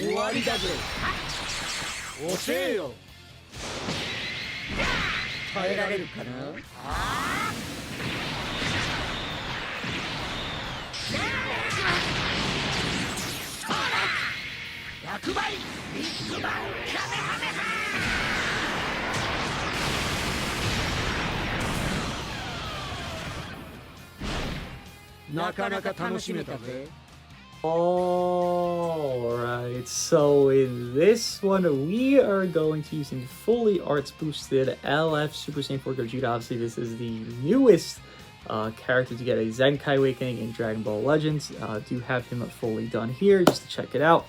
終わりだぜ。遅えよ。耐えられるかな。100倍ビッグバンカメハメハ。なかなか楽しめたぜ。Alright, so in this one, we are going to using fully arts boosted LF Super Saiyan 4 Gogeta. Obviously, this is the newest character to get a Zankai Awakening in Dragon Ball Legends. Do have him fully done here, just to check it out.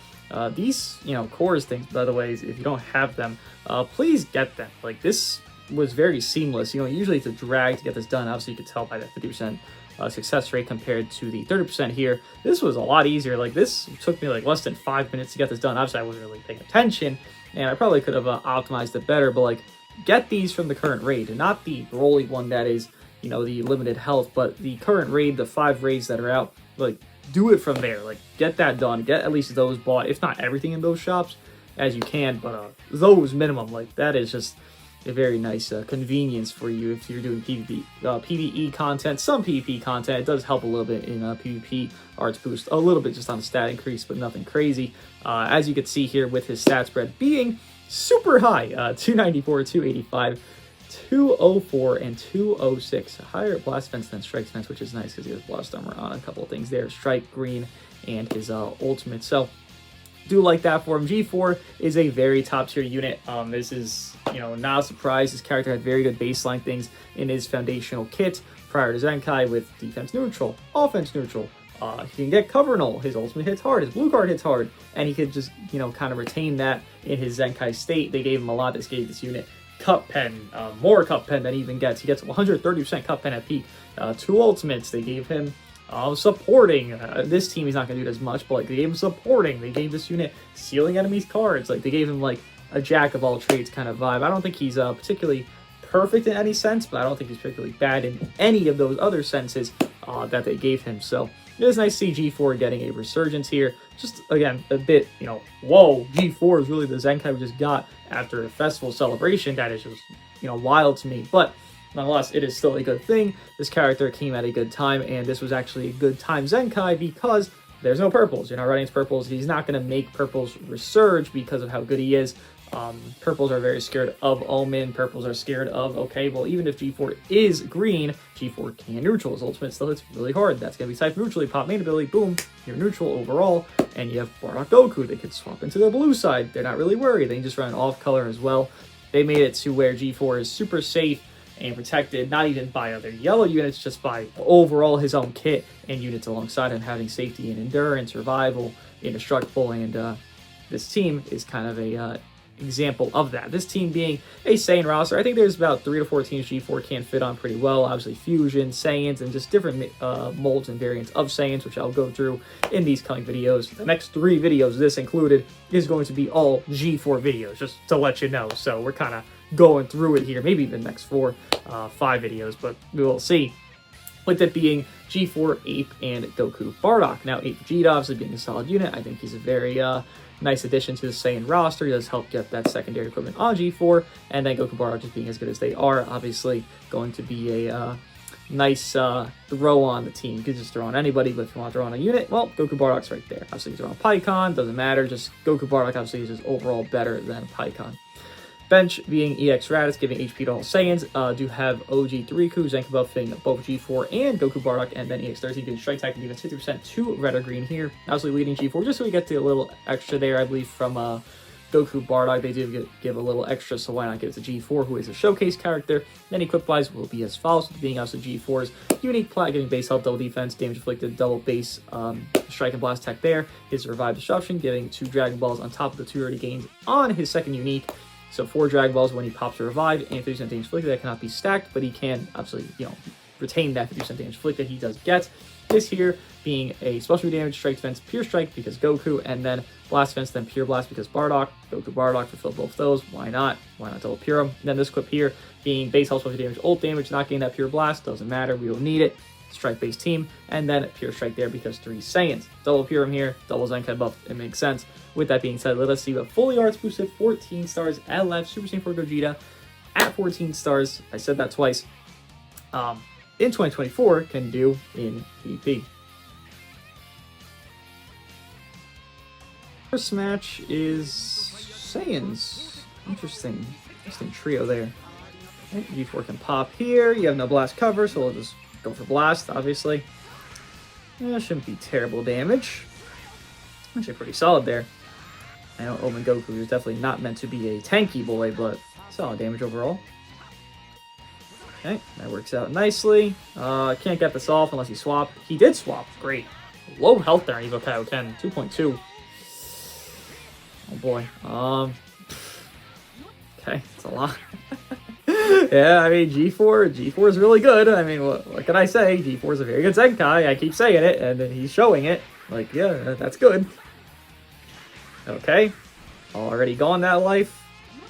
These, cores things, by the way, if you don't have them, please get them. Like, this was very seamless. Usually it's a drag to get this done. Obviously, you could tell by that 50% success rate compared to the 30% here. This was a lot easier. Like, this took me like less than 5 minutes to get this done. Obviously, I wasn't really paying attention, and I probably could have optimized it better, but like, get these from the current raid, and not the Broly one that is, the limited health, but the current raid, the 5 raids that are out. Like, do it from there. Like, get that done. Get at least those bought, if not everything in those shops, as you can, but those minimum. Like, that is just a very nice convenience for you if you're doing PvE content, some PvP content. It does help a little bit in PvP arts boost, a little bit just on the stat increase, but nothing crazy. As you can see here with his stat spread being super high, 294, 285, 204, and 206. Higher blast defense than strike defense, which is nice because he has blast armor on a couple of things there, strike, green, and his ultimate. So do like that for him. G4 is a very top tier unit. This is, not a surprise. This character had very good baseline things in his foundational kit prior to Zankai with defense neutral, offense neutral. He can get cover null. His ultimate hits hard. His blue card hits hard. And he could just, kind of retain that in his Zankai state. They gave him a lot. This gave this unit cup pen, more cup pen than he even gets. He gets 130% cup pen at peak. 2 ultimates. They gave him supporting. This team he's not going to do it as much, but like, they gave him supporting. They gave this unit sealing enemies cards. Like, they gave him like a jack of all trades kind of vibe. I don't think he's particularly perfect in any sense, but I don't think he's particularly bad in any of those other senses that they gave him. So it is nice to see G4 getting a resurgence here. Just, again, a bit, whoa, G4 is really the Zankai we just got after a festival celebration. That is just, wild to me. But nonetheless, it is still a good thing. This character came at a good time, and this was actually a good time Zenkai because there's no purples. You're not running into purples. He's not going to make purples resurge because of how good he is. Purples are very scared of Omen. Purples are scared of, okay, well, even if G4 is green, G4 can neutral. His ultimate still hits really hard. That's going to be typed neutrally. Pop main ability, boom, you're neutral overall. And you have Bardock Goku. They could swap into the blue side. They're not really worried. They can just run off color as well. They made it to where G4 is super safe and protected, not even by other yellow units, just by overall his own kit and units alongside him having safety and endurance, survival, indestructible, and this team is kind of a example of that. This team being a Saiyan roster, I think there's about 3 to 4 teams G4 can fit on pretty well. Obviously Fusion, Saiyans, and just different molds and variants of Saiyans, which I'll go through in these coming videos. The next 3 videos, this included, is going to be all G4 videos, just to let you know. So we're kind of going through it here, maybe the next 5 videos, but we will see. With it being G4, Ape, and Goku Bardock. Now, Ape Vegeta, obviously being a solid unit, I think he's a very nice addition to the Saiyan roster. He does help get that secondary equipment on G4, and then Goku Bardock just being as good as they are, obviously going to be a nice throw on the team. You could just throw on anybody, but if you want to throw on a unit, well, Goku Bardock's right there. Obviously, you throw on Pikkon, doesn't matter, just Goku Bardock obviously is just overall better than Pikkon. Bench being EX Raditz, giving HP to all Saiyans. Do have OG Riku, Zenka buffing both G4 and Goku Bardock, and then EX13 giving Strike Attack and defense 50% to red or green here. Obviously leading G4, just so we get the little extra there, I believe, from Goku Bardock. They do give a little extra, so why not give it to G4, who is a showcase character. Then equip-wise will be as follows, being also G4's unique plat, giving base health, double defense, damage inflicted, double base strike and blast tech there. His Revive Disruption, giving 2 Dragon Balls on top of the 2 already gained on his second unique. So 4 Dragon Balls when he pops a Revive, and 50% damage inflicted. That cannot be stacked, but he can absolutely, retain that 50% damage inflicted he does get. This here being a special damage, strike defense, pure strike because Goku, and then blast defense, then pure blast because Bardock. Goku Bardock fulfill both those. Why not? Why not double pure them? And then this equip here being base health, special damage, ult damage, not getting that pure blast. Doesn't matter. We don't need it. strike-based team, and then pure strike there because 3 Saiyans. Double Purim here, double Zenkai buff, it makes sense. With that being said, let us see what fully arts boosted 14 stars LF Super Saiyan 4 Gogeta at 14 stars, I said that twice, in 2024 can do in PP. First match is Saiyans. Interesting trio there. Okay, G4 can pop here. You have no blast cover, so we'll just go for blast, obviously. Shouldn't be terrible damage. Actually pretty solid there. I know Omen Goku is definitely not meant to be a tanky boy, but solid damage overall. Okay, that works out nicely. Can't get this off unless you swap. He did swap. Great. Low health there on Evo Kaioken. 2.2. Oh boy. Okay, it's a lot. Yeah, I mean, G4 is really good. I mean, what can I say? G4 is a very good Zenkai. I keep saying it, and then he's showing it. Like, yeah, that's good. Okay. Already gone that life.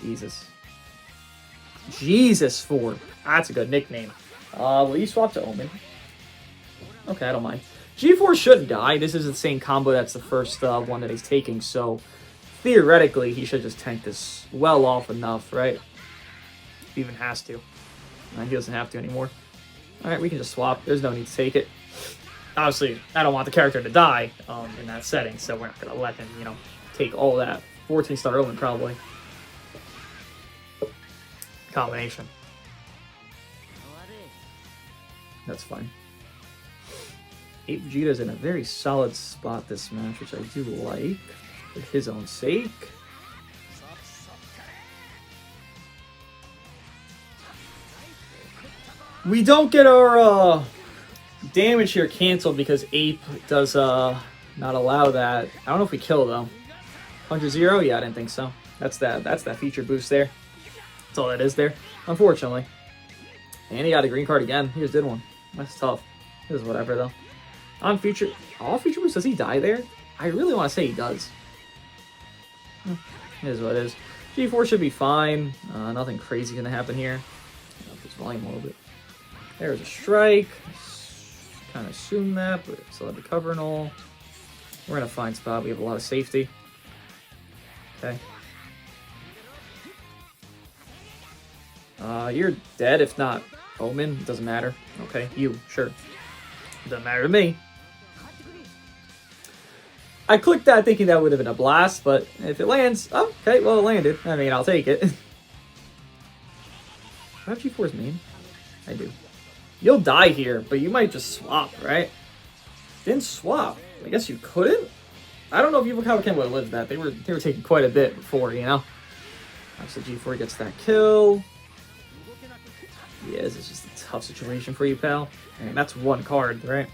Jesus 4. That's a good nickname. Will you swap to Omen? Okay, I don't mind. G4 shouldn't die. This is the same combo that's the first one that he's taking, so theoretically, he should just tank this well off enough, right? If he even has to. He doesn't have to anymore. Alright, we can just swap. There's no need to take it. Obviously, I don't want the character to die in that setting, so we're not going to let him, you know, take all that. 14-star Omen, probably. Combination. That's fine. 8 Vegeta's in a very solid spot this match, which I do like, for his own sake. We don't get our damage here canceled because Ape does not allow that. I don't know if we kill though. 100-0? Yeah, I didn't think so. That's that feature boost there. That's all that is there, unfortunately. And he got a green card again. He just did one. That's tough. It is whatever though. On feature, all feature boosts, does he die there? I really want to say he does. It is what it is. G4 should be fine. Nothing crazy gonna happen here. Up his volume a little bit. There's a strike. Kind of assume that, but still have the cover and all. We're in a fine spot. We have a lot of safety. Okay. You're dead if not Omen. It doesn't matter. Okay, you, sure. It doesn't matter to me. I clicked that thinking that would have been a blast, but if it lands, oh, okay, well it landed. I mean, I'll take it. Do I have G4's name? I do. You'll die here, but you might just swap, right? Didn't swap. I guess you couldn't? I don't know if Evo Kaioken would have lived that. They were taking quite a bit before, you know? So G4 gets that kill. Yeah, this is just a tough situation for you, pal. I mean, that's one card, right?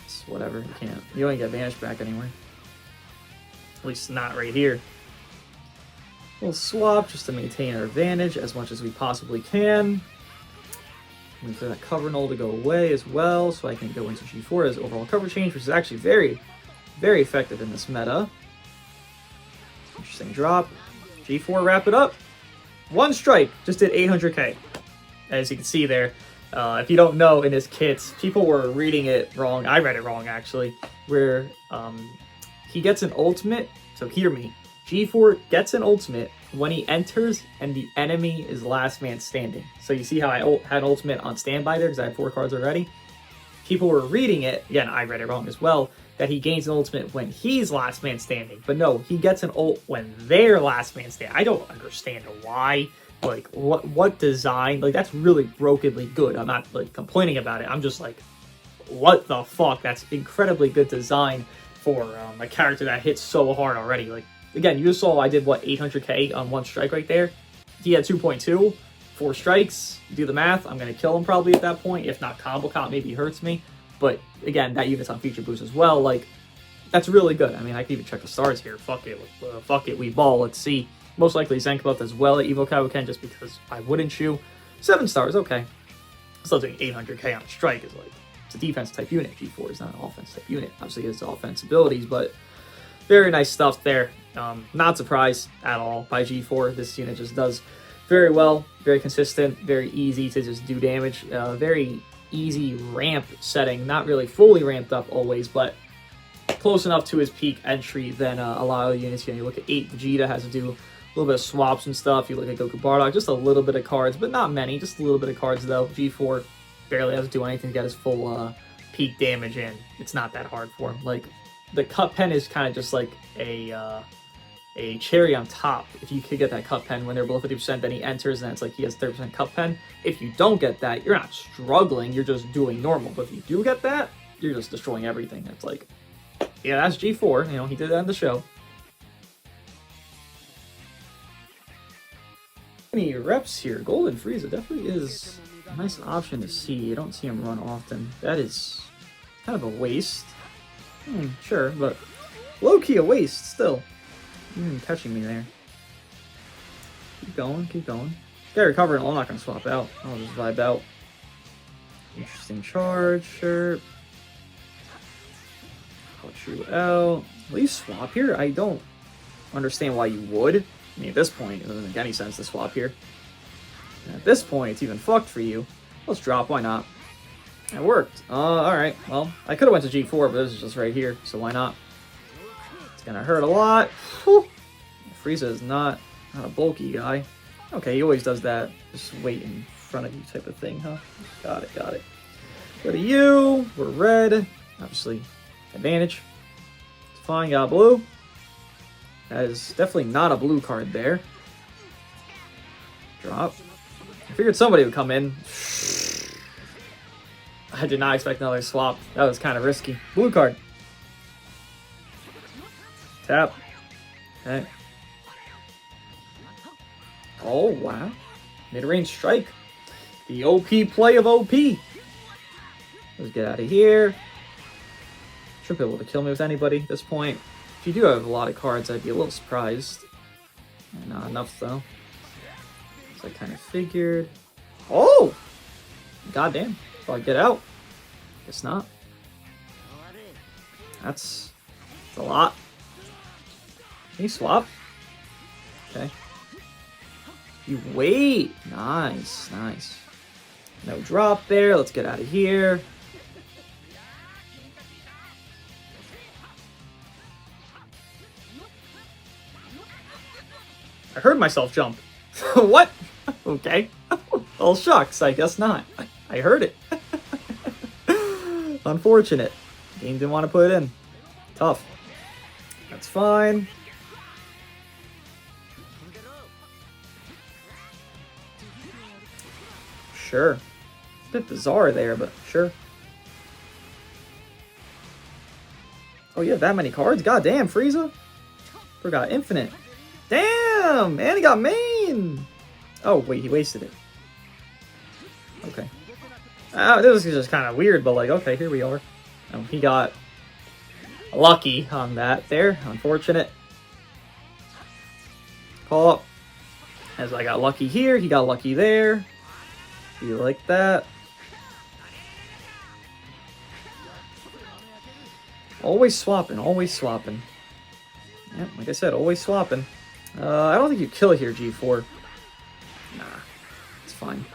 It's whatever, you can't. You don't get Vanish back anyway. At least not right here. We'll swap just to maintain our advantage as much as we possibly can. Wait for that cover null to go away as well, so I can go into G4 as overall cover change, which is actually very, very effective in this meta. Interesting drop. G4, wrap it up. One strike, just did 800k. As you can see there, if you don't know, in his kits, people were reading it wrong. I read it wrong, actually, where he gets an ultimate, so hear me. G4 gets an ultimate when he enters and the enemy is last man standing. So you see how I had ultimate on standby there because I had 4 cards already? People were reading it, again, I read it wrong as well, that he gains an ultimate when he's last man standing. But no, he gets an ult when they're last man standing. I don't understand why. Like, what design? Like, that's really brokenly good. I'm not, like, complaining about it. I'm just like, what the fuck? That's incredibly good design for a character that hits so hard already. Like, again, you just saw I did, what, 800k on one strike right there? He had 2.2, 4 strikes. Do the math. I'm going to kill him probably at that point. If not, combo count maybe hurts me. But, again, that unit's on feature boost as well. Like, that's really good. I mean, I can even check the stars here. Fuck it, we ball. Let's see. Most likely Zenkai buff as well at Evo Kaioken, just because I wouldn't you. 7 stars, okay. Still doing 800k on a strike is like, it's a defense type unit. G4 is not an offense type unit. Obviously, it's offense abilities, but very nice stuff there. Not surprised at all by G4. This unit just does very well, very consistent, very easy to just do damage. Very easy ramp setting. Not really fully ramped up always, but close enough to his peak entry than a lot of units. You know, you look at 8 Vegeta, has to do a little bit of swaps and stuff. You look at Goku Bardock, just a little bit of cards, but not many. Just a little bit of cards, though. G4 barely has to do anything to get his full peak damage in. It's not that hard for him. Like, the Cup Pen is kind of just like a cherry on top. If you could get that Cup Pen when they're below 50%, then he enters, and it's like he has 30% Cup Pen. If you don't get that, you're not struggling, you're just doing normal. But if you do get that, you're just destroying everything. It's like, yeah, that's G4. You know, he did that in the show. Any reps here? Golden Frieza definitely is a nice option to see. You don't see him run often. That is kind of a waste. Sure, but low-key a waste still. Catching me there. Keep going, keep going. Gotta recover, and I'm not gonna swap out. I'll just vibe out. Interesting charge, sure. Put you out. Will you swap here? I don't understand why you would. I mean, at this point, it doesn't make any sense to swap here. And at this point, it's even fucked for you. Let's drop, why not? It worked. Alright, well, I could have went to G4, but this is just right here, so why not? It's gonna hurt a lot. Whew. Frieza is not a bulky guy. Okay, he always does that. Just wait in front of you type of thing, huh? Got it, got it. Go to you. We're red. Obviously, advantage. It's fine, got blue. That is definitely not a blue card there. Drop. I figured somebody would come in. I did not expect another swap. That was kind of risky. Blue card. Tap. Okay. Oh, wow. Mid-range strike. The OP play of OP. Let's get out of here. Should be able to kill me with anybody at this point. If you do have a lot of cards, I'd be a little surprised. Not enough, though. So I kind of figured. Oh! Goddamn. So I get out. Guess not. That's a lot. Can you swap? Okay. You wait. Nice, nice. No drop there. Let's get out of here. I heard myself jump. What? Okay. Well, shucks. I guess not. I heard it. Unfortunate. Game didn't want to put it in. Tough. That's fine. Sure. A bit bizarre there, but sure. Oh, you have that many cards? God damn, Frieza. Forgot infinite. Damn! And he got main! Oh, wait, he wasted it. Okay. This is just kind of weird, but like, okay, here we are. He got lucky on that there. Unfortunate. Call up. As I got lucky here, he got lucky there. You like that? Always swapping, always swapping. Yeah, like I said, always swapping. I don't think you kill here, G4. Nah, it's fine.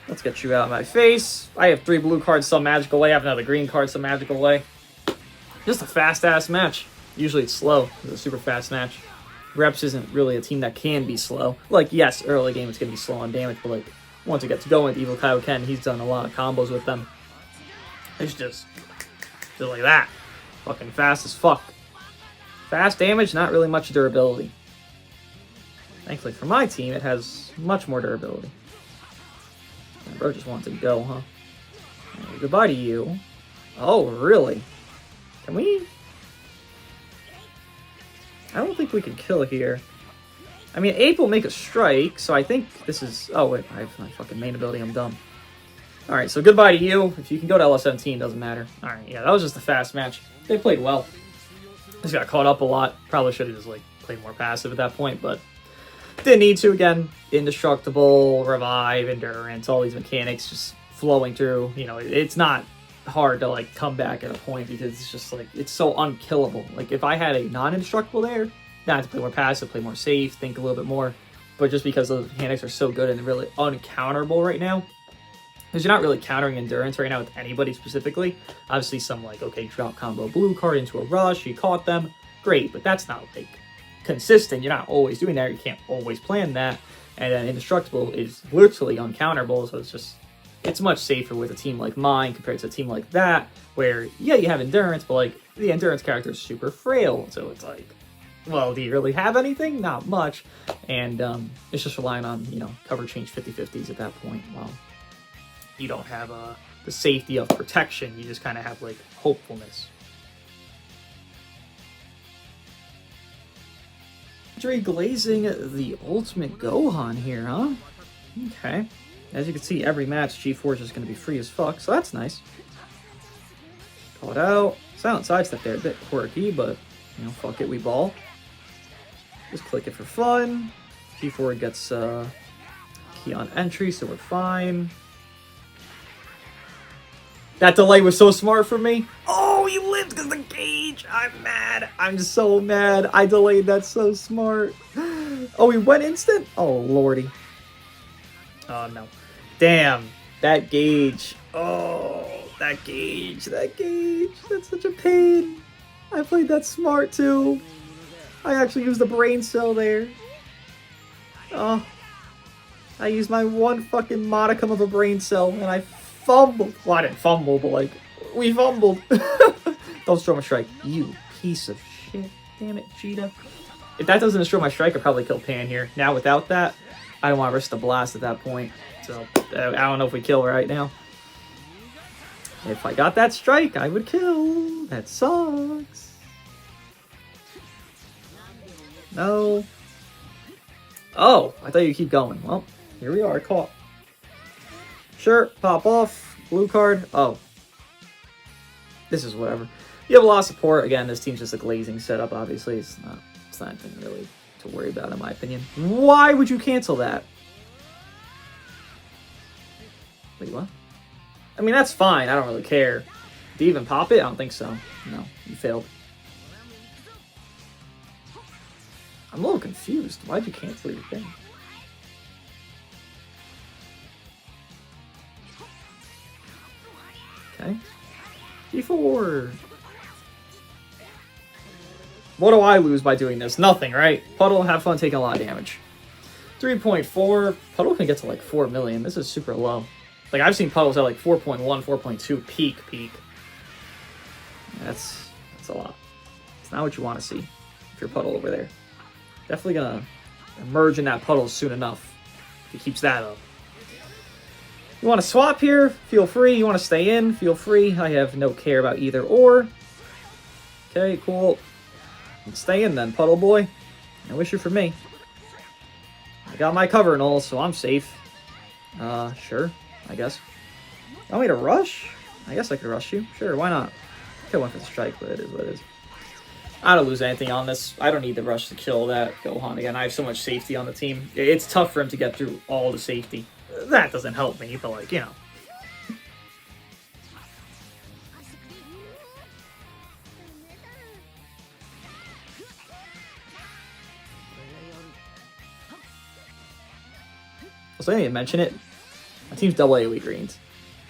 Let's get you out of my face. I have 3 blue cards some magical way. I have another green card some magical way. Just a fast-ass match. Usually it's slow. It's a super fast match. Reps isn't really a team that can be slow. Like, yes, early game it's going to be slow on damage, but like, once it gets going with Evil Kaioken, he's done a lot of combos with them. It's just like that. Fucking fast as fuck. Fast damage, not really much durability. Thankfully for my team, it has much more durability. Bro just wants to go, huh? Right, goodbye to you. Oh, really? Can we? I don't think we can kill here. I mean, Ape will make a strike, so I think this is... Oh, wait, I have my fucking main ability, I'm dumb. Alright, so goodbye to you. If you can go to LS17, doesn't matter. Alright, yeah, that was just a fast match. They played well. Just got caught up a lot. Probably should have just, like, played more passive at that point, but... Didn't need to, again. Indestructible, revive, endurance, all these mechanics just flowing through. You know, it's not hard to, like, come back at a point because it's just, like, it's so unkillable. Like, if I had a non-indestructible there... Now I have to play more passive, play more safe, think a little bit more. But just because the mechanics are so good and really uncounterable right now, Because you're not really countering endurance right now with anybody specifically. Obviously, some like, okay, drop combo blue card into a rush, you caught them, great, but that's not like consistent. You're not always doing that. You can't always plan that. And then indestructible is literally uncounterable, so it's much safer with a team like mine compared to a team like that, where, yeah, you have endurance, but like the endurance character is super frail, so it's like, well, do you really have anything? Not much. And it's just relying on, you know, cover change 50-50s at that point. Well, you don't have the safety of protection. You just kind of have like hopefulness. Glazing the ultimate Gohan here, huh? Okay. As you can see, every match G4 is just going to be free as fuck, so that's nice. Call it out. Silent sidestep there, a bit quirky, but, you know, fuck it, we ball. Just click it for fun. G4 gets key on entry, so we're fine. That delay was so smart for me. Oh, he lived because the gauge. I'm mad. I'm so mad. I delayed that so smart. Oh, he went instant? Oh, lordy. Oh, no. Damn. That gauge. Oh, that gauge. That gauge. That's such a pain. I played that smart, too. I actually used the brain cell there. Oh. I used my one fucking modicum of a brain cell, and I fumbled. Well, I didn't fumble, but like, we fumbled. Don't destroy my strike. You piece of shit. Damn it, Gogeta. If that doesn't destroy my strike, I'd probably kill Pan here. Now, without that, I don't want to risk the blast at that point. So, I don't know if we kill right now. If I got that strike, I would kill. That sucks. No. Oh, I thought you'd keep going. Well, here we are, caught. Sure, pop off. Blue card. Oh. This is whatever. You have a lot of support. Again, this team's just a glazing setup, obviously. It's not anything really to worry about, in my opinion. Why would you cancel that? Wait, what? I mean, that's fine. I don't really care. Do you even pop it? I don't think so. No, you failed. I'm a little confused. Why'd you cancel your thing? Okay. G4. What do I lose by doing this? Nothing, right? Puddle, have fun taking a lot of damage. 3.4. Puddle can get to like 4 million. This is super low. Like, I've seen Puddles at like 4.1, 4.2 peak. That's a lot. It's not what you want to see if you're Puddle over there. Definitely gonna emerge in that Puddle soon enough if he keeps that up. You want to swap here? Feel free. You want to stay in? Feel free. I have no care about either or. Okay, cool. Let's stay in then, Puddle Boy. No issue for me. I got my cover and all, so I'm safe. Sure, I guess. You want me to rush? I guess I could rush you. Sure, why not? I could went for the strike, but it is what it is. I don't lose anything on this. I don't need the rush to kill that Gohan again. I have so much safety on the team. It's tough for him to get through all the safety. That doesn't help me, but like, you know. So I didn't even mention it. My team's double AoE greens.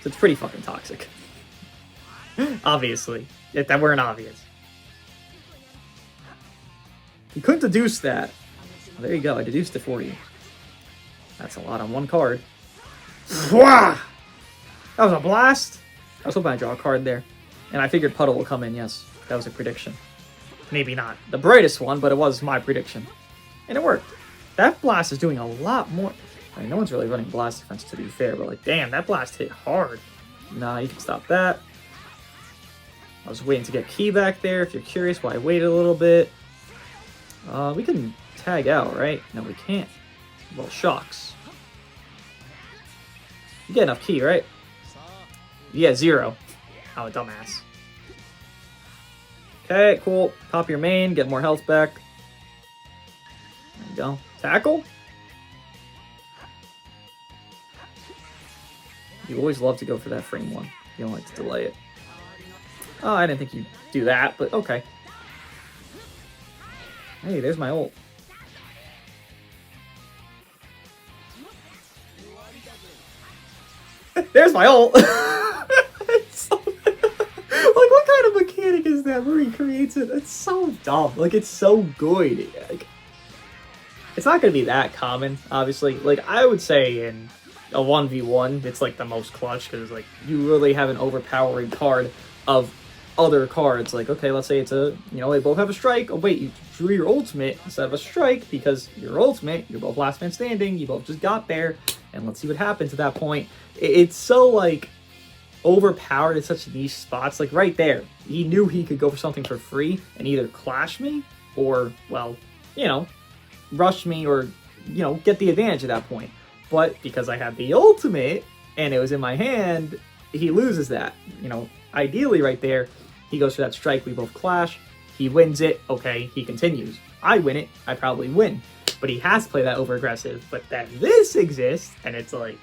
So it's pretty fucking toxic. Obviously. If that weren't obvious. You couldn't deduce that. Well, there you go. I deduced it for you. That's a lot on one card. That was a blast. I was hoping I'd draw a card there. And I figured Puddle will come in, yes. That was a prediction. Maybe not the brightest one, but it was my prediction. And it worked. That blast is doing a lot more. I mean, no one's really running blast defense, to be fair, but like, damn, that blast hit hard. Nah, you can stop that. I was waiting to get key back there. If you're curious why I waited a little bit. We can tag out, right? No, we can't. Well, shocks. You get enough key, right? Yeah, 0. Oh, dumbass. Okay, cool. Pop your main, get more health back. There you go. Tackle? You always love to go for that frame one. You don't like to delay it. Oh, I didn't think you'd do that, but okay. Hey, there's my ult. There there's my ult. Like, what kind of mechanic is that where he creates it? It's so dumb. Like, it's so good. Like, it's not going to be that common, obviously. Like, I would say in a 1v1, it's, like, the most clutch, because, like, you really have an overpowering card of other cards. Like, okay, let's say it's a, you know, they both have a strike. Oh, wait, you drew your ultimate instead of a strike, because your ultimate, you're both last man standing, you both just got there, and let's see what happens at that point. It's so, like, overpowered in such niche spots. Like, right there, he knew he could go for something for free and either clash me or, well, you know, rush me or, you know, get the advantage at that point. But because I had the ultimate and it was in my hand, he loses that. You know, ideally right there, he goes for that strike, we both clash, he wins it, okay, he continues. I win it, I probably win. But he has to play that over aggressive. But then this exists, and it's like,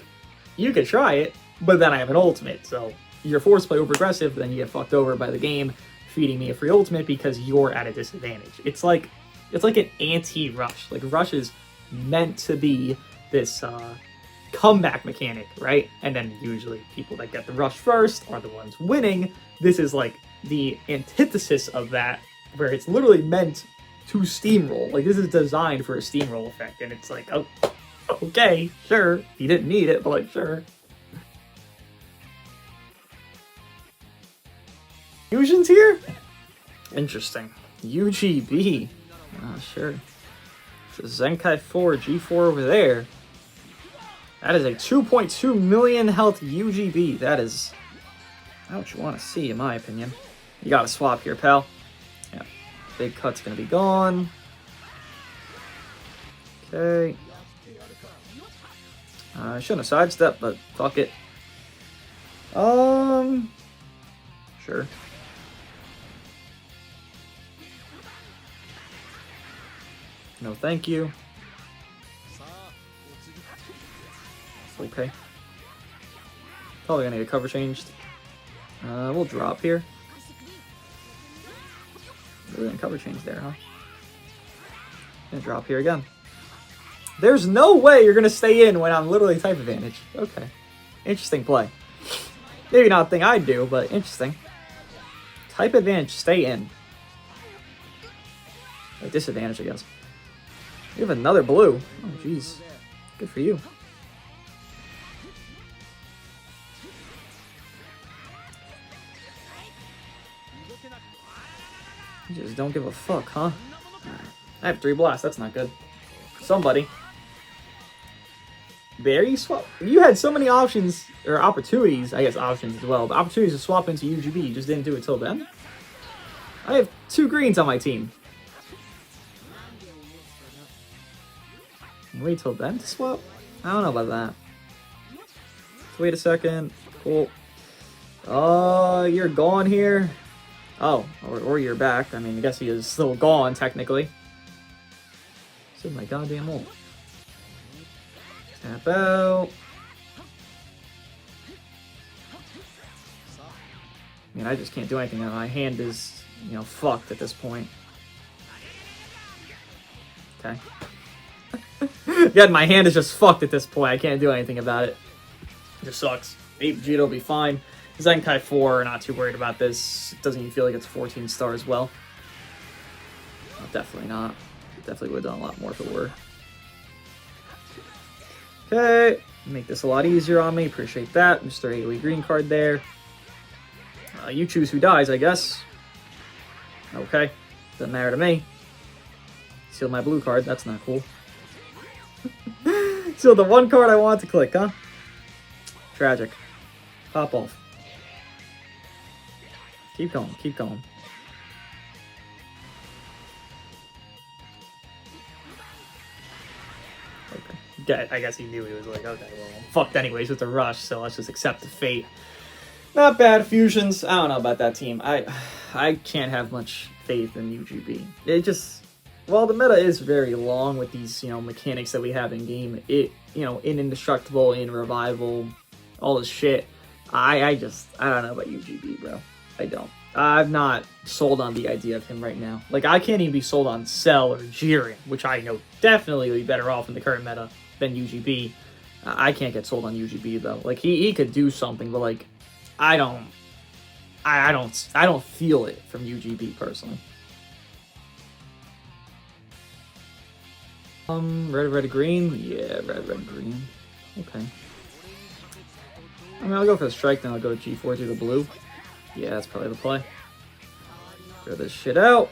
you could try it, but then I have an ultimate, so you're forced to play over aggressive, then you get fucked over by the game feeding me a free ultimate because you're at a disadvantage. It's like an anti-rush. Like, rush is meant to be this comeback mechanic, right? And then usually people that get the rush first are the ones winning. This is like the antithesis of that, where it's literally meant to steamroll. Like, this is designed for a steamroll effect, and it's like, oh, okay, sure. He didn't need it, but like, sure. Fusions here? Interesting. UGB. Sure. So zankai 4, G4 over there. That is a 2.2 million health UGB. That is not what you want to see, in my opinion. You gotta swap here, pal. Yeah. Big cut's gonna be gone. Okay. I shouldn't have sidestepped, but fuck it. Sure. No, thank you. Okay. Probably gonna get cover changed. We'll drop here. Really gonna cover change there, huh? Gonna drop here again. There's no way you're gonna stay in when I'm literally type advantage. Okay. Interesting play. Maybe not a thing I'd do, but interesting. Type advantage, stay in. A disadvantage, I guess. You have another blue. Oh, jeez. Good for you. You just don't give a fuck, huh? I have 3 blasts. That's not good. Somebody. There you swap. You had so many options, or opportunities, I guess options as well, but opportunities to swap into UGB. You just didn't do it till then? I have 2 greens on my team. Wait till then to swap? I don't know about that. Let's wait a second. Cool. You're gone here. Oh, or you're back. I mean, I guess he is still gone, technically. This is my goddamn ult. Tap out. I mean, I just can't do anything. My hand is, you know, fucked at this point. Okay. Yeah, my hand is just fucked at this point. I can't do anything about it. It just sucks. 8 Vegeta will be fine. Zankai 4, not too worried about this. Doesn't even feel like it's 14 star as well. Oh, definitely not. Definitely would have done a lot more if it were. Okay. Make this a lot easier on me. Appreciate that. Mr. AoE green card there. You choose who dies, I guess. Okay. Doesn't matter to me. Seal my blue card. That's not cool. Seal the 1 card I want to click, huh? Tragic. Pop off. Keep going, keep going. Okay. I guess he knew. He was like, okay, well, I'm fucked anyways with the rush, so let's just accept the fate. Not bad fusions. I don't know about that team. I can't have much faith in UGB. It just, while the meta is very long with these, you know, mechanics that we have in game, it, you know, in Indestructible, in Revival, all this shit, I don't know about UGB, bro. I don't. I'm not sold on the idea of him right now. Like, I can't even be sold on Cell or Jiren, which I know definitely would be better off in the current meta than UGB. I can't get sold on UGB though. Like he could do something, but like I don't feel it from UGB personally. Red, green. Yeah, red, green. Okay. I mean, I'll go for the strike, then I'll go G4 through the blue. Yeah, that's probably the play. Throw this shit out.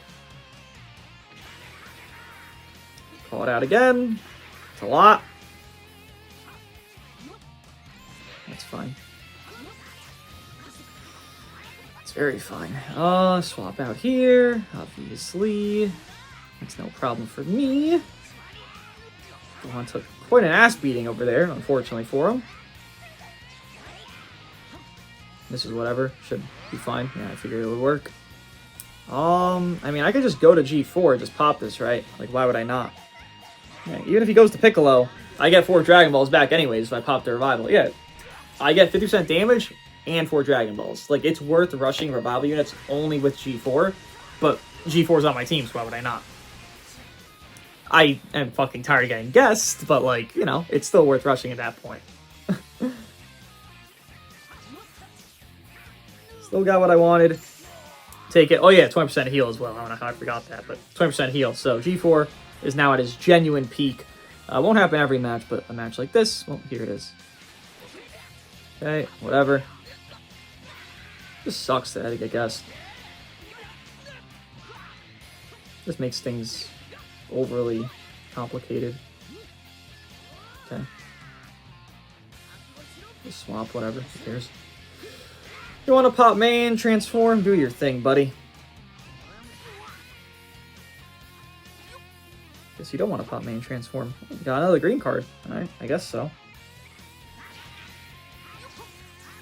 Call it out again. It's a lot. That's fine. It's very fine. Swap out here, obviously. That's no problem for me. Gohan took quite an ass beating over there, unfortunately for him. This is whatever. Should be fine. Yeah, I figured it would work. I mean, I could just go to G4, just pop this, right? Like, why would I not? Yeah, even if he goes to Piccolo, I get 4 Dragon Balls back anyways if I pop the Revival. Yeah, I get 50% damage and 4 Dragon Balls. Like, it's worth rushing Revival units only with G4, but G4's on my team, so why would I not? I am fucking tired of getting guessed, but, like, you know, it's still worth rushing at that point. Still got what I wanted. Take it. Oh, yeah, 20% heal as well. I don't know how I forgot that, but 20% heal. So G4 is now at his genuine peak. Won't happen every match, but a match like this, well, here it is. Okay, whatever. Just sucks that I had to get guessed. Just makes things overly complicated. Okay. Just swap, whatever. Who cares? You want to pop main, transform, do your thing, buddy. Guess you don't want to pop main, transform. Got another green card. Alright, I guess so.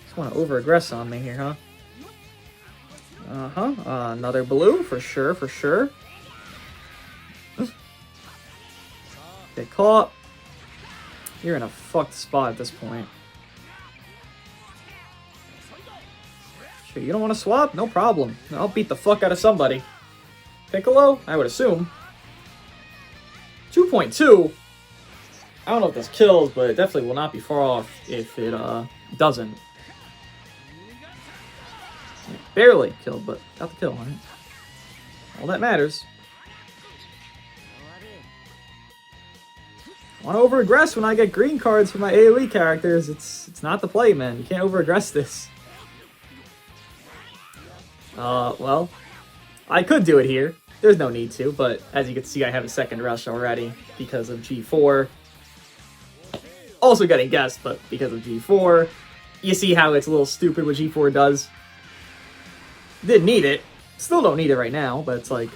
Just want to over-aggress on me here, huh? Another blue, for sure, for sure. Get caught. You're in a fucked spot at this point. Sure, you don't want to swap? No problem. I'll beat the fuck out of somebody. Piccolo? I would assume. 2.2? I don't know if this kills, but it definitely will not be far off if it doesn't. Barely killed, but got the kill, right? All that matters. I want to over-aggress when I get green cards for my AoE characters. It's not the play, man. You can't over-aggress this. Well, I could do it here. There's no need to, but as you can see, I have a second rush already because of G4. Also getting guessed, but because of G4. You see how it's a little stupid what G4 does? Didn't need it. Still don't need it right now, but it's like...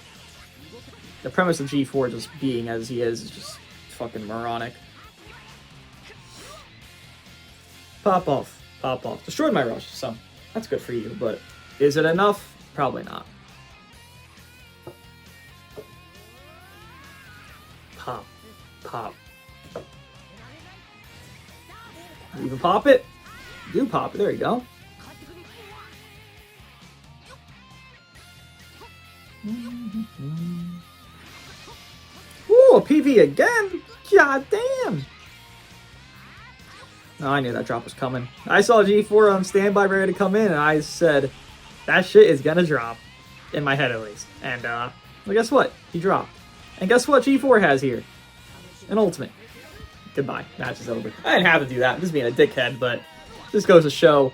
The premise of G4 just being as he is just fucking moronic. Pop off. Pop off. Destroyed my rush, so that's good for you, but is it enough? Probably not. Pop. Pop. You even pop it? You do pop it. There you go. Ooh, a PV again? God damn. Oh, I knew that drop was coming. I saw G4 on standby ready to come in, and I said, that shit is gonna drop. In my head, at least. And, well, guess what? He dropped. And guess what G4 has here? An ultimate. Goodbye. Match is over. I didn't have to do that. I'm just being a dickhead, but this goes to show,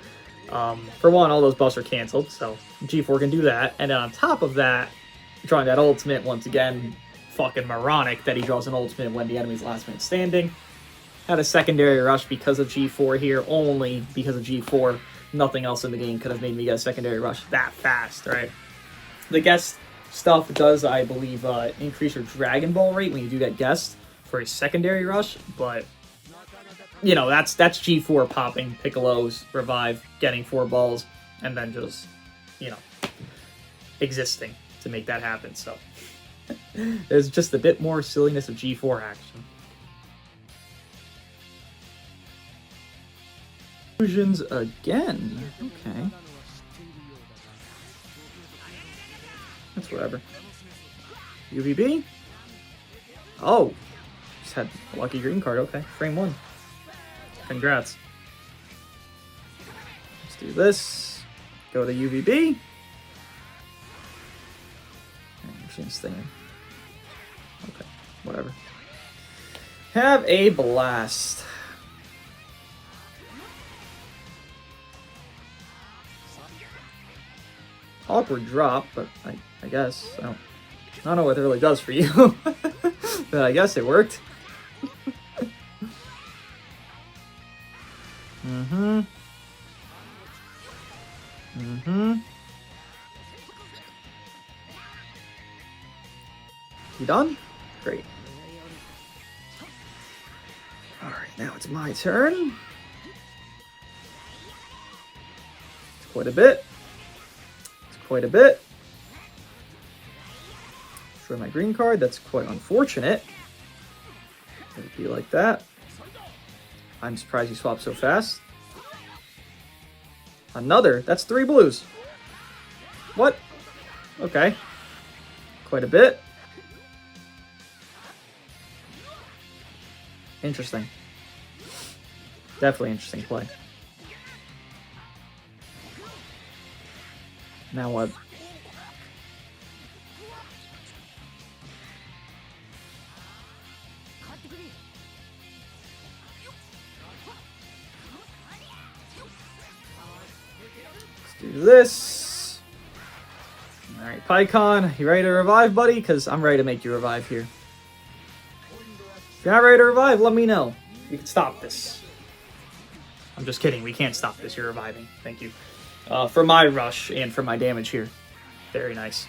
for one, all those buffs are canceled, so G4 can do that. And then on top of that, drawing that ultimate, once again, fucking moronic that he draws an ultimate when the enemy's last man standing. Had a secondary rush because of G4 here, only because of G4. Nothing else in the game could have made me get a secondary rush that fast, right? The guest stuff does, I believe, increase your Dragon Ball rate when you do get guest for a secondary rush, but, you know, that's G4 popping Piccolo's revive, getting 4 balls, and then just, you know, existing to make that happen, so. There's just a bit more silliness of G4 action. Fusions again. Okay. That's whatever. UVB? Oh. Just had a lucky green card. Okay. Frame 1. Congrats. Let's do this. Go to UVB. Machine's staying. Okay, whatever. Have a blast. Awkward drop, but I guess I don't know what it really does for you. But I guess it worked. You done? Great. Alright, now it's my turn. It's quite a bit. Quite a bit. Destroy my green card. That's quite unfortunate. It'd be like that. I'm surprised you swapped so fast. Another. That's 3 blues. What? Okay. Quite a bit. Interesting. Definitely interesting play. Now what? Let's do this. Alright, PyCon, you ready to revive, buddy? Because I'm ready to make you revive here. If you're not ready to revive, let me know. We can stop this. I'm just kidding. We can't stop this. You're reviving. Thank you. For my rush and for my damage here. Very nice.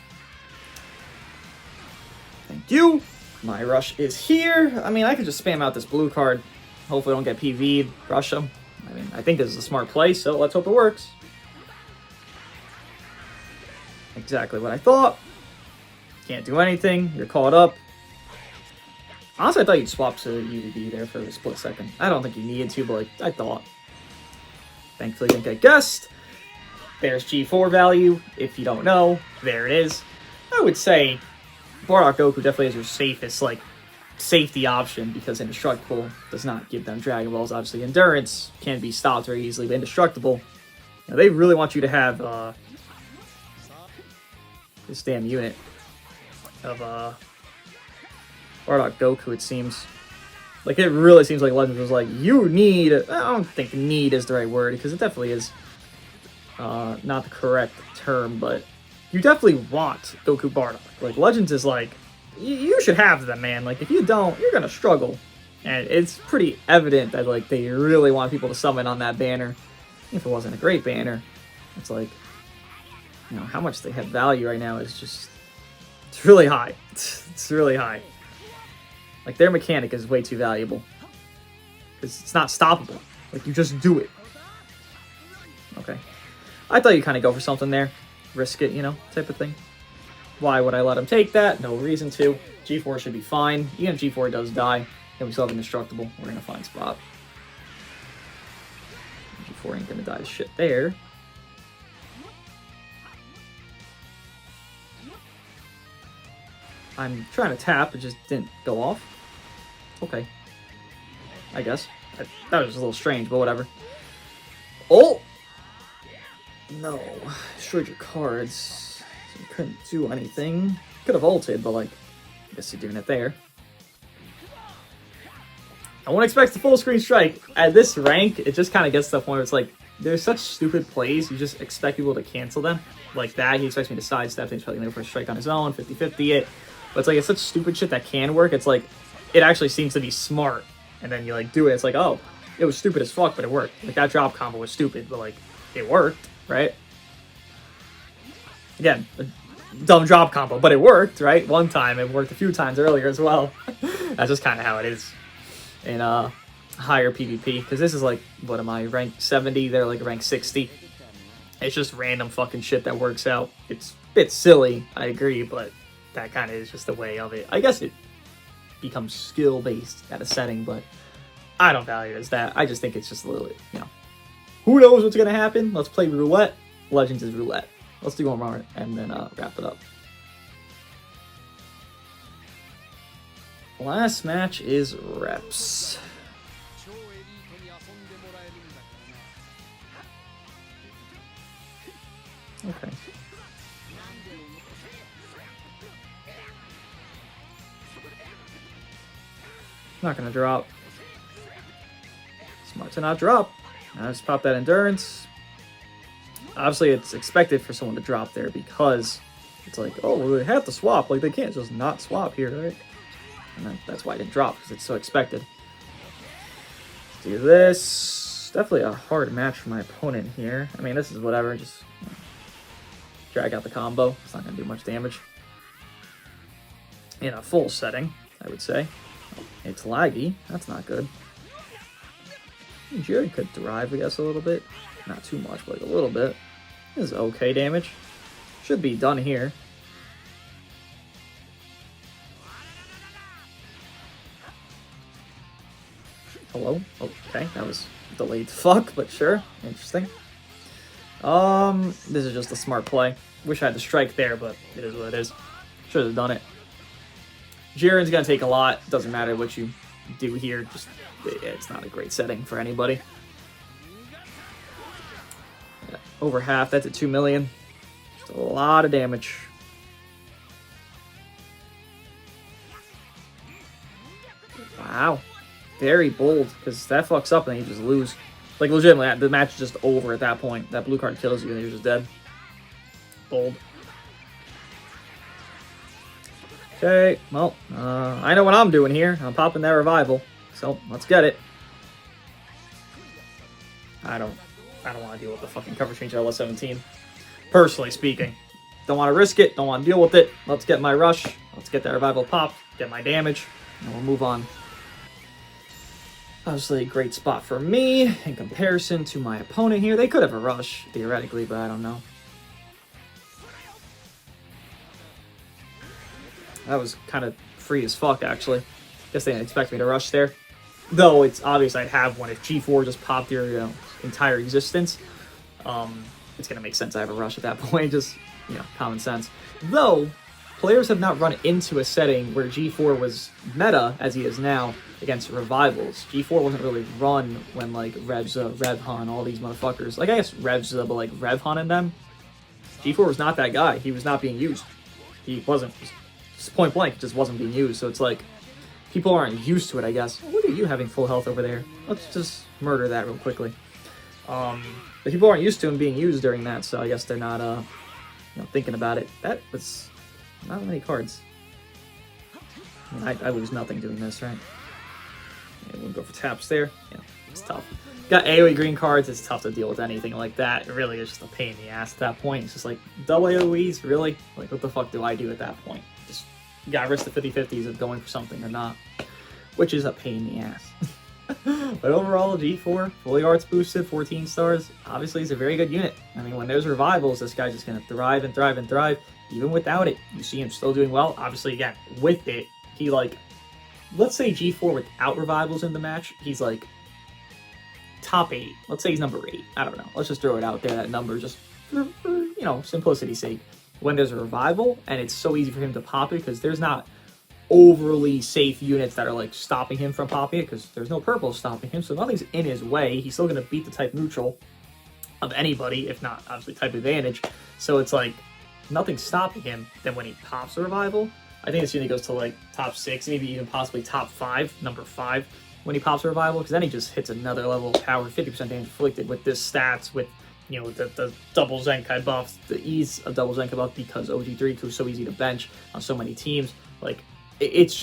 Thank you. My rush is here. I mean, I could just spam out this blue card. Hopefully I don't get PV'd. Rush him. I mean, I think this is a smart play, so let's hope it works. Exactly what I thought. Can't do anything. You're caught up. Honestly, I thought you'd swap to UVB there for a split second. I don't think you needed to, but like, I thought. Thankfully, didn't get guessed. There's G4 value. If you don't know, there it is. I would say Bardock Goku definitely is your safest, like, safety option because Indestructible does not give them Dragon Balls. Obviously, Endurance can be stopped very easily, but Indestructible, you know, they really want you to have this damn unit of Bardock Goku, it seems. Like, it really seems like Legends was like, you need... I don't think need is the right word, because it definitely is not the correct term, but you definitely want Goku Bardock. Like, Legends is like, you should have them, man. Like, if you don't, you're gonna struggle. And it's pretty evident that, like, they really want people to summon on that banner. If it wasn't a great banner, it's like, you know, how much they have value right now is just... It's really high. It's really high. Like, their mechanic is way too valuable. Because it's not stoppable. Like, you just do it. Okay. I thought you'd kind of go for something there. Risk it, you know, type of thing. Why would I let him take that? No reason to. G4 should be fine. Even if G4 does die, then we still have Indestructible. We're in a fine spot. G4 ain't gonna die to shit there. I'm trying to tap, it just didn't go off. Okay. I guess. That was a little strange, but whatever. Oh! No. Destroyed your cards. So you couldn't do anything. Could have ulted, but like, I guess you're doing it there. I won't expect the full screen strike. At this rank, it just kind of gets to the point where it's like, there's such stupid plays, you just expect people to cancel them. Like that, he expects me to sidestep, he's probably going to go for a strike on his own, 50-50 it. But it's like, it's such stupid shit that can work. It's like, it actually seems to be smart. And then you like do it, it's like, oh, it was stupid as fuck, but it worked. Like that drop combo was stupid, but like, it worked, right? Again, a dumb drop combo, but it worked, right? One time, it worked a few times earlier as well. That's just kind of how it is in higher PvP. Because this is like, what am I, rank 70? They're like rank 60. It's just random fucking shit that works out. It's a bit silly, I agree, but that kind of is just the way of it. I guess it becomes skill-based at a setting, but I don't value it as that. I just think it's just a little, you know, who knows what's going to happen? Let's play roulette. Legends is roulette. Let's do one more and then wrap it up. Last match is reps. Okay. Not gonna drop. Smart to not drop. I just pop that endurance. Obviously, it's expected for someone to drop there because it's like, oh, well, they have to swap. Like, they can't just not swap here, right? And that's why I didn't drop, because it's so expected. Let's do this. Definitely a hard match for my opponent here. I mean, this is whatever. Just drag out the combo. It's not going to do much damage. In a full setting, I would say. It's laggy. That's not good. Jared could derive, I guess, a little bit. Not too much, but like a little bit. This is okay damage. Should be done here. Hello? Okay, that was delayed fuck, but sure. Interesting. This is just a smart play. Wish I had the strike there, but it is what it is. Should have done it. Jiren's gonna take a lot. Doesn't matter what you do here. Just it's not a great setting for anybody. Yeah, over half. That's at 2 million. Just a lot of damage. Wow. Very bold, because that fucks up and then you just lose. Like, legitimately, the match is just over at that point. That blue card kills you and you're just dead. Bold. Okay, well, I know what I'm doing here. I'm popping that revival. So, let's get it. I don't want to deal with the fucking cover change at LS17. Personally speaking. Don't want to risk it. Don't want to deal with it. Let's get my rush. Let's get that revival pop. Get my damage. And we'll move on. Obviously, a great spot for me in comparison to my opponent here. They could have a rush, theoretically, but I don't know. That was kind of free as fuck, actually. Guess they didn't expect me to rush there. Though it's obvious I'd have one. If G4 just popped your entire existence, it's going to make sense I have a rush at that point. Just, common sense. Though, players have not run into a setting where G4 was meta, as he is now, against revivals. G4 wasn't really run when, like, Revza, Revhan, all these motherfuckers. Like, I guess Revza, but, like, Revhan and them. G4 was not that guy. He was not being used. He wasn't. Just point blank, just wasn't being used. So it's like, people aren't used to it, I guess. Look at you having full health over there. Let's just murder that real quickly. But people aren't used to him being used during that, so I guess they're not, thinking about it. That was not many cards. I lose nothing doing this, right? Yeah, we'll go for taps there. Yeah, it's tough. Got AoE green cards, it's tough to deal with anything like that. It really is just a pain in the ass at that point. It's just like, double AoEs, really? Like, what the fuck do I do at that point? Just gotta risk the 50-50s of going for something or not. Which is a pain in the ass. But overall, G4, fully arts boosted, 14 stars, obviously is a very good unit. I mean, when there's revivals, this guy's just gonna thrive and thrive and thrive. Even without it, you see him still doing well. Obviously, again, with it, he, like, let's say G4 without revivals in the match, he's like top 8. Let's say he's number 8. I don't know. Let's just throw it out there, that number, just for simplicity's sake. When there's a revival, and it's so easy for him to pop it, because there's not overly safe units that are like stopping him from popping it, because there's no purple stopping him, so nothing's in his way. He's still going to beat the type neutral of anybody, if not, obviously, type advantage. So it's like, nothing's stopping him. Then when he pops a revival, I think this unit goes to like top 6, maybe even possibly top 5, number 5, when he pops a revival, because then he just hits another level of power, 50% damage inflicted with this stats, with the double Zenkai buff, the ease of double Zenkai buff, because OG3 was so easy to bench on so many teams. Like, it's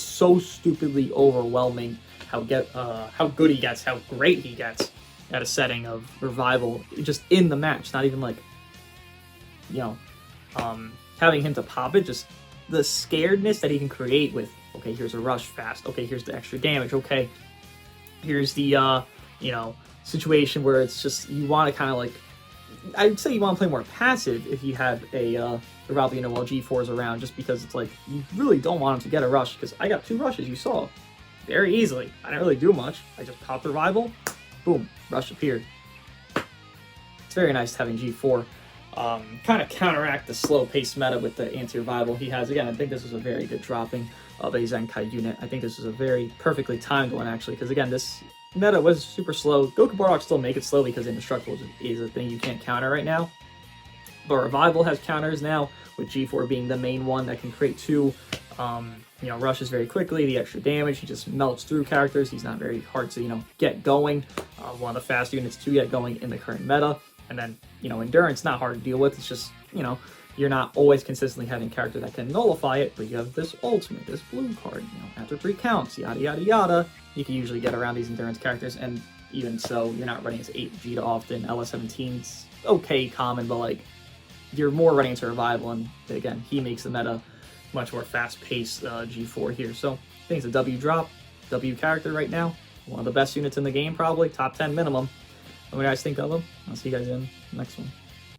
so stupidly overwhelming how good he gets, how great he gets at a setting of revival, just in the match, not even like, having him to pop it, just the scaredness that he can create with, okay, here's a rush fast, okay, here's the extra damage, okay, here's the, situation where it's just, you want to kind of like, I'd say you want to play more passive if you have a revival, while G4 is around, just because it's like, you really don't want him to get a rush, because I got 2 rushes, you saw, very easily. I didn't really do much. I just popped the revival, boom, rush appeared. It's very nice having G4 kind of counteract the slow-paced meta with the anti-revival he has. Again, I think this was a very good dropping of a Zenkai unit. I think this is a very perfectly timed one, actually, because again, this meta was super slow. Goku Bardock still make it slow because indestructible is a thing you can't counter right now. But Revival has counters now, with G4 being the main one that can create 2 rushes very quickly, the extra damage. He just melts through characters. He's not very hard to, get going. One of the fast units to get going in the current meta. And then, Endurance, not hard to deal with. It's just, you're not always consistently having a character that can nullify it, but you have this ultimate, this blue card, after 3 counts, yada, yada, yada. You can usually get around these Endurance characters, and even so, you're not running as 8 Vegeta often. LS17's okay, common, but, like, you're more running into Revival, and again, he makes the meta much more fast-paced G4 here. So I think it's a W drop, W character right now. One of the best units in the game, probably. Top 10 minimum. What do you guys think of him? I'll see you guys in the next one.